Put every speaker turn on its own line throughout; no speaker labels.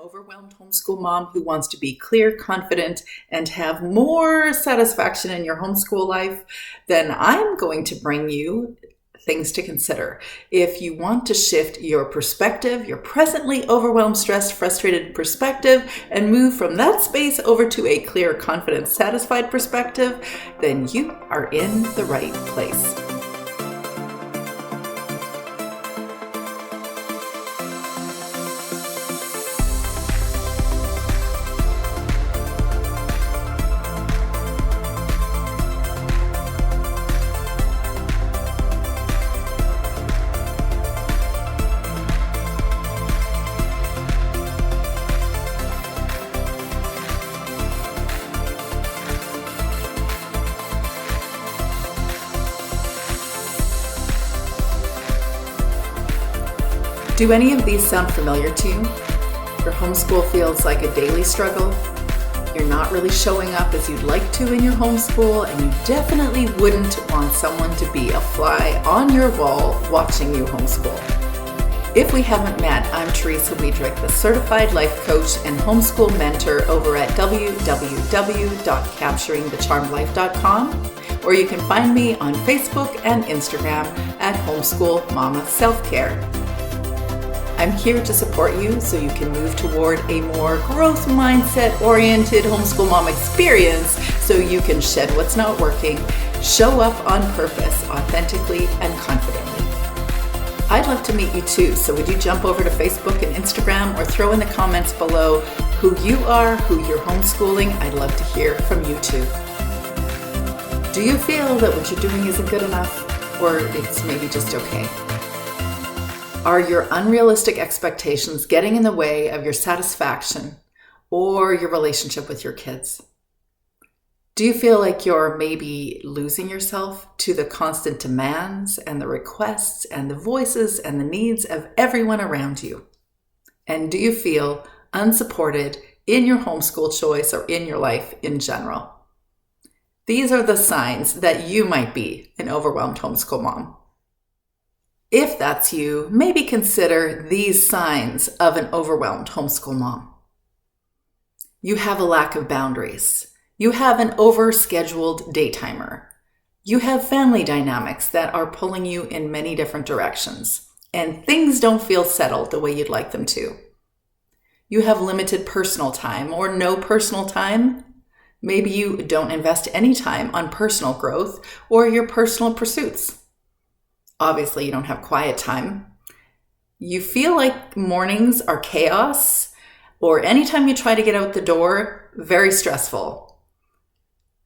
overwhelmed homeschool mom who wants to be clear, confident, and have more satisfaction in your homeschool life, then I'm going to bring you things to consider. If you want to shift your perspective, your presently overwhelmed, stressed, frustrated perspective, and move from that space over to a clear, confident, satisfied perspective, then you are in the right place. Do any of these sound familiar to you? Your homeschool feels like a daily struggle. You're not really showing up as you'd like to in your homeschool, and you definitely wouldn't want someone to be a fly on your wall watching you homeschool. If we haven't met, I'm Teresa Wiedrich, the certified life coach and homeschool mentor over at www.capturingthecharmedlife.com, or you can find me on Facebook and Instagram at Homeschool Mama Self-Care. I'm here to support you so you can move toward a more growth mindset-oriented homeschool mom experience so you can shed what's not working, show up on purpose, authentically and confidently. I'd love to meet you too, so would you jump over to Facebook and Instagram or throw in the comments below who you are, who you're homeschooling. I'd love to hear from you too. Do you feel that what you're doing isn't good enough, or it's maybe just okay? Are your unrealistic expectations getting in the way of your satisfaction or your relationship with your kids? Do you feel like you're maybe losing yourself to the constant demands and the requests and the voices and the needs of everyone around you? And do you feel unsupported in your homeschool choice or in your life in general? These are the signs that you might be an overwhelmed homeschool mom. If that's you, maybe consider these signs of an overwhelmed homeschool mom. You have a lack of boundaries. You have an overscheduled day timer. You have family dynamics that are pulling you in many different directions, and things don't feel settled the way you'd like them to. You have limited personal time or no personal time. Maybe you don't invest any time on personal growth or your personal pursuits. Obviously, you don't have quiet time. You feel like mornings are chaos, or anytime you try to get out the door, very stressful.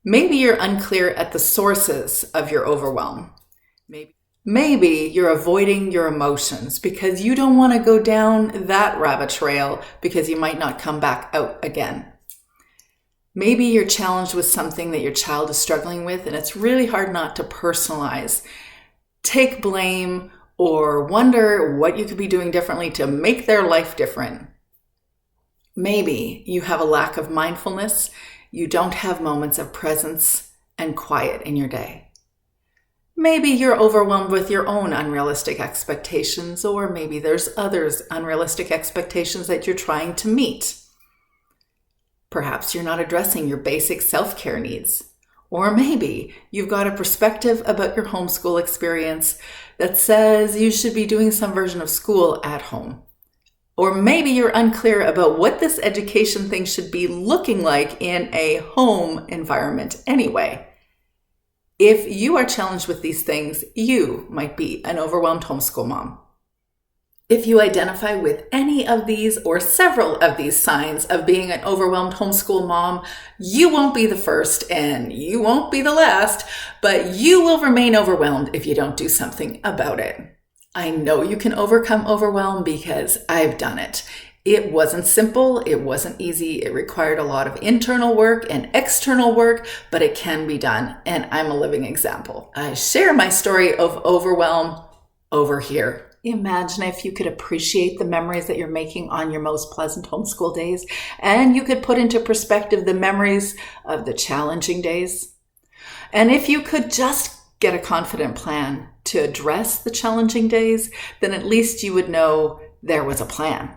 Maybe you're unclear at the sources of your overwhelm. Maybe you're avoiding your emotions because you don't want to go down that rabbit trail because you might not come back out again. Maybe you're challenged with something that your child is struggling with, and it's really hard not to personalize, take blame, or wonder what you could be doing differently to make their life different. Maybe you have a lack of mindfulness. You don't have moments of presence and quiet in your day. Maybe you're overwhelmed with your own unrealistic expectations, or maybe there's others' unrealistic expectations that you're trying to meet. Perhaps you're not addressing your basic self-care needs. Or maybe you've got a perspective about your homeschool experience that says you should be doing some version of school at home. Or maybe you're unclear about what this education thing should be looking like in a home environment anyway. If you are challenged with these things, you might be an overwhelmed homeschool mom. If you identify with any of these or several of these signs of being an overwhelmed homeschool mom, you won't be the first and you won't be the last, but you will remain overwhelmed if you don't do something about it. I know you can overcome overwhelm because I've done it. It wasn't simple, it wasn't easy, it required a lot of internal work and external work, but it can be done, and I'm a living example. I share my story of overwhelm over here. Imagine if you could appreciate the memories that you're making on your most pleasant homeschool days, and you could put into perspective the memories of the challenging days. And if you could just get a confident plan to address the challenging days, then at least you would know there was a plan.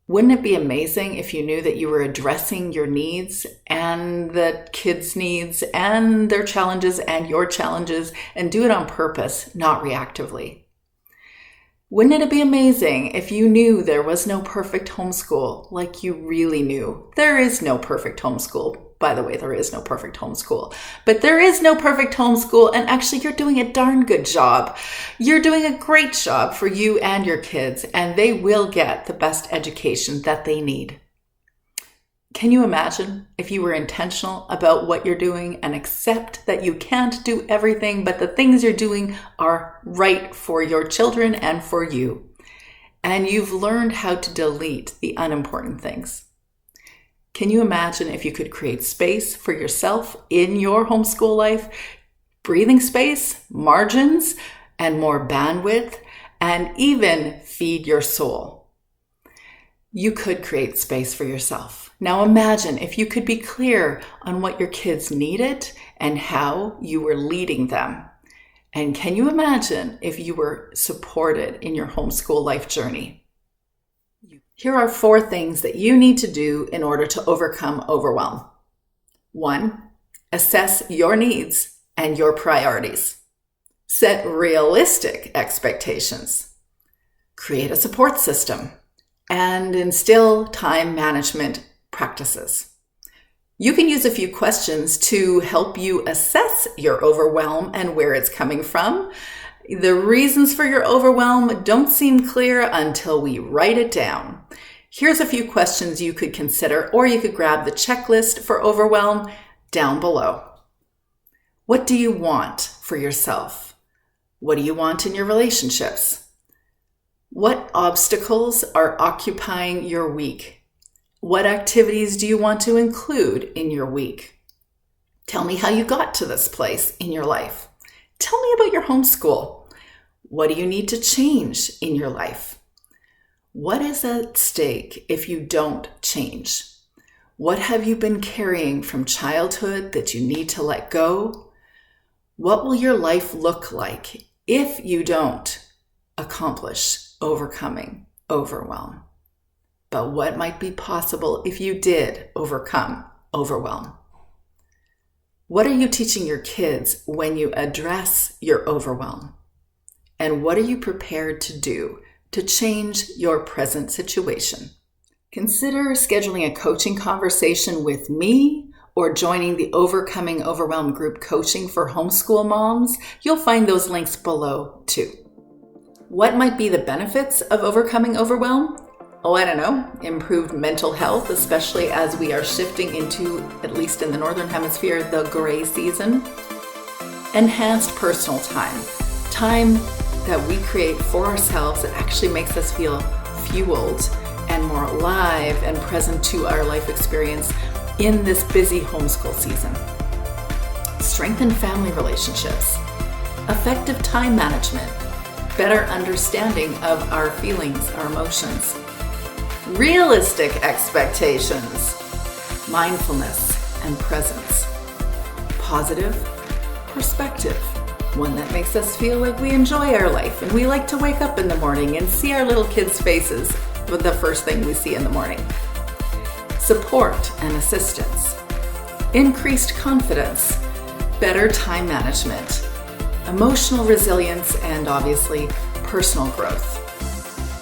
Wouldn't it be amazing if you knew that you were addressing your needs and the kids' needs and their challenges and your challenges, and do it on purpose, not reactively? Wouldn't it be amazing if you knew there was no perfect homeschool, like you really knew? There is no perfect homeschool. By the way, there is no perfect homeschool. But there is no perfect homeschool, and actually you're doing a darn good job. You're doing a great job for you and your kids, and they will get the best education that they need. Can you imagine if you were intentional about what you're doing and accept that you can't do everything, but the things you're doing are right for your children and for you? And you've learned how to delete the unimportant things. Can you imagine if you could create space for yourself in your homeschool life, breathing space, margins, and more bandwidth, and even feed your soul? You could create space for yourself. Now imagine if you could be clear on what your kids needed and how you were leading them. And can you imagine if you were supported in your homeschool life journey? Here are 4 things that you need to do in order to overcome overwhelm. 1, assess your needs and your priorities. Set realistic expectations. Create a support system. And instill time management practices. You can use a few questions to help you assess your overwhelm and where it's coming from. The reasons for your overwhelm don't seem clear until we write it down. Here's a few questions you could consider, or you could grab the checklist for overwhelm down below. What do you want for yourself? What do you want in your relationships? What obstacles are occupying your week? What activities do you want to include in your week? Tell me how you got to this place in your life. Tell me about your homeschool. What do you need to change in your life? What is at stake if you don't change? What have you been carrying from childhood that you need to let go? What will your life look like if you don't accomplish overcoming overwhelm? But what might be possible if you did overcome overwhelm? What are you teaching your kids when you address your overwhelm? And what are you prepared to do to change your present situation? Consider scheduling a coaching conversation with me or joining the Overcoming Overwhelm group coaching for homeschool moms. You'll find those links below too. What might be the benefits of overcoming overwhelm? Oh, I don't know, improved mental health, especially as we are shifting into, at least in the Northern Hemisphere, the gray season. Enhanced personal time. Time that we create for ourselves that actually makes us feel fueled and more alive and present to our life experience in this busy homeschool season. Strengthened family relationships. Effective time management. Better understanding of our feelings, our emotions. Realistic expectations, mindfulness and presence, positive perspective, one that makes us feel like we enjoy our life and we like to wake up in the morning and see our little kids' faces with the first thing we see in the morning. Support and assistance, increased confidence, better time management, emotional resilience, and obviously personal growth.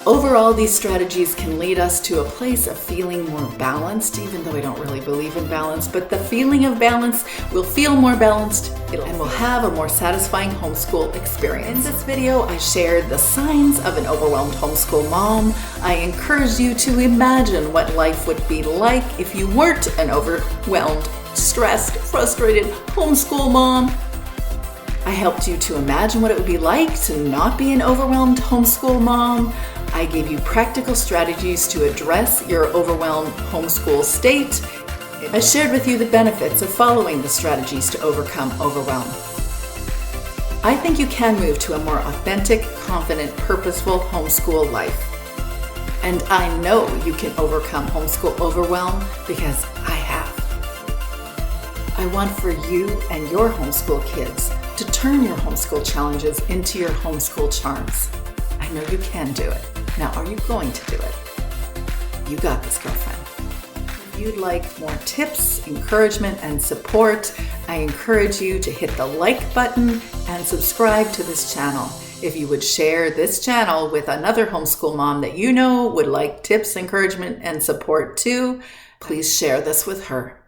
Overall, these strategies can lead us to a place of feeling more balanced, even though I don't really believe in balance, but the feeling of balance will feel more balanced and we'll have a more satisfying homeschool experience. In this video, I shared the signs of an overwhelmed homeschool mom. I encourage you to imagine what life would be like if you weren't an overwhelmed, stressed, frustrated homeschool mom. I helped you to imagine what it would be like to not be an overwhelmed homeschool mom. I gave you practical strategies to address your overwhelmed homeschool state. I shared with you the benefits of following the strategies to overcome overwhelm. I think you can move to a more authentic, confident, purposeful homeschool life. And I know you can overcome homeschool overwhelm because I have. I want for you and your homeschool kids to turn your homeschool challenges into your homeschool charms. I know you can do it. Now, are you going to do it? You got this, girlfriend. If you'd like more tips, encouragement, and support, I encourage you to hit the like button and subscribe to this channel. If you would share this channel with another homeschool mom that you know would like tips, encouragement, and support too, please share this with her.